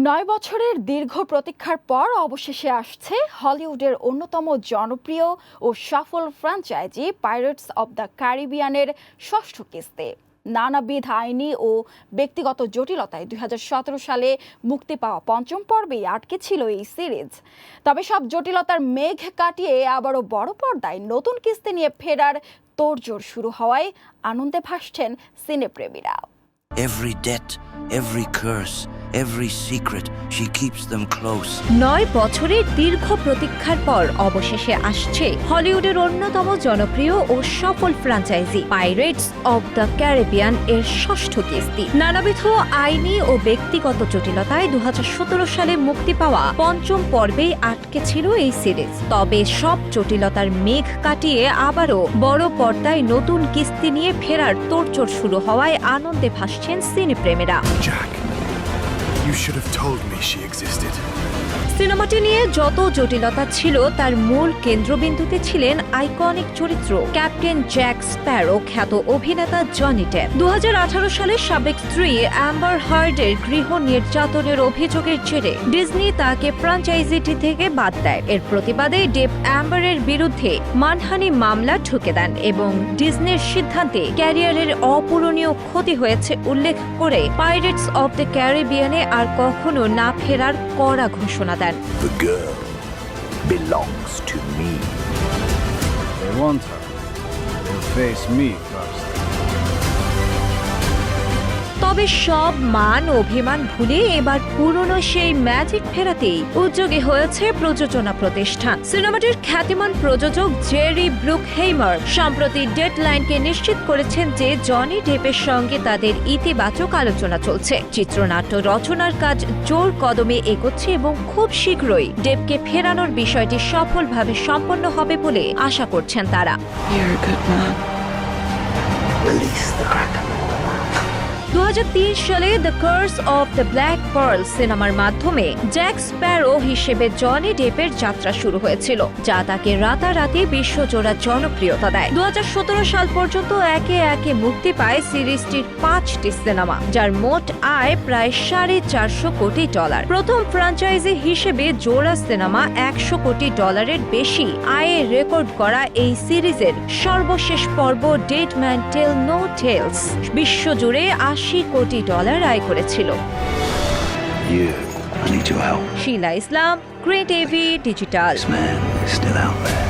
৯ বছরের দীর্ঘ প্রতীক্ষার পর অবশেষে আসছে হলিউডের অন্যতম জনপ্রিয় ও সফল ফ্র্যাঞ্চাইজি পাইরেটস অব দ্য ক্যারিবিয়ানের ষষ্ঠ কিস্তি। নানাবিধ আইনি ও ব্যক্তিগত জটিলতায় ২০১৭ সালে মুক্তি পাওয়া পঞ্চম পর্বেই আটকে ছিল এই সিরিজ। তবে সব জটিলতার মেঘ কাটিয়ে আবারও বড় পর্দায় নতুন কিস্তি নিয়ে ফেরার তোড়জোড় শুরু হওয়ায় আনন্দে ভাসছেন সিনেপ্রেমীরা। Every debt, every curse, every secret, she keeps them close. ৯ বছরের দীর্ঘ প্রতীক্ষার পর অবশেষে আসছে হলিউডের অন্যতম জনপ্রিয় ও সফল franchise pirates of the Caribbean এর ষষ্ঠ কিস্তি। নানাবিধ আইনি ও ব্যক্তিগত জটিলতায় ২০১৭ সালে মুক্তি পাওয়া পঞ্চম পর্বেই আটকে ছিল এই সিরিজ। তবে সব জটিলতার মেঘ কাটিয়ে আবারও বড় পর্দায় নতুন কিস্তি নিয়ে ফেরার তোড়জোড় শুরু হওয়ায় আনন্দে ভাসছেন সিনেপ্রেমীরা। Jack, you should have told me she existed. সিনেমাটি নিয়ে যত জটিলতা ছিল তার মূল কেন্দ্রবিন্দুতে ছিলেন আইকনিক চরিত্র ক্যাপ্টেন জ্যাক স্প্যারো খ্যাত অভিনেতা জনি ডেপ। ২০১৮ সালে সাবেক স্ত্রী অ্যাম্বার হার্ডের গৃহ নির্যাতনের অভিযোগের জেরে ডিজনি তাকে ফ্র্যাঞ্চাইজিটি থেকে বাদ দেয়। এর প্রতিবাদে ডেপ অ্যাম্বারের বিরুদ্ধে মানহানি মামলা ঠুকে দেন এবং ডিজনির সিদ্ধান্তে ক্যারিয়ারের অপূরণীয় ক্ষতি হয়েছে উল্লেখ করে পাইরেটস অব দ্য ক্যারিবিয়ানে আর কখনো না ফেরার কড়া ঘোষণা দেন। The girl belongs to me. They want her. They'll face me first. তবে সব মান অভিমান ভুলে এবার পুরনো সেই ম্যাজিক ফেরাতেই উদ্যোগী হয়েছে প্রযোজনা প্রতিষ্ঠান। সিনেমাটির খ্যাতিমান প্রযোজক জেরি ব্রুকহেইমার সম্প্রতি ডেডলাইনকে নিশ্চিত করেছেন যে জনি ডেপের সঙ্গে তাদের ইতিবাচক আলোচনা চলছে। চিত্রনাট্য রচনার কাজ জোর কদমে এগোচ্ছে এবং খুব শীঘ্রই ডেপকে ফেরানোর বিষয়টি সফলভাবে সম্পন্ন হবে বলে আশা করছেন তারা। Release the Kraken. ২০০৩ সালে the Curse of the Black Pearl সিনেমার মাধ্যমে জ্যাক স্প্যারো হিসেবে জনি ডেপের যাত্রা শুরু হয়েছিল, যা তাকে রাতারাতি বিশ্বজোড়া জনপ্রিয়তা দেয়। ২০১৭ সাল পর্যন্ত একে একে মুক্তি পায় সিরিজটির ৫টি সিনেমা, যার মোট আয় প্রায় $৪৫০ কোটি। প্রথম ফ্র্যাঞ্চাইজি হিসেবে জোড়া সিনেমা $১০০ কোটি বেশি আয়ে রেকর্ড করা এই সিরিজের সর্বশেষ পর্ব ডেড ম্যান টেল নো টেলস বিশ্বজুড়ে $৮০ কোটি আয় করেছিল। You, I need your help. Shila Islam, great TV digital. This man is still out there.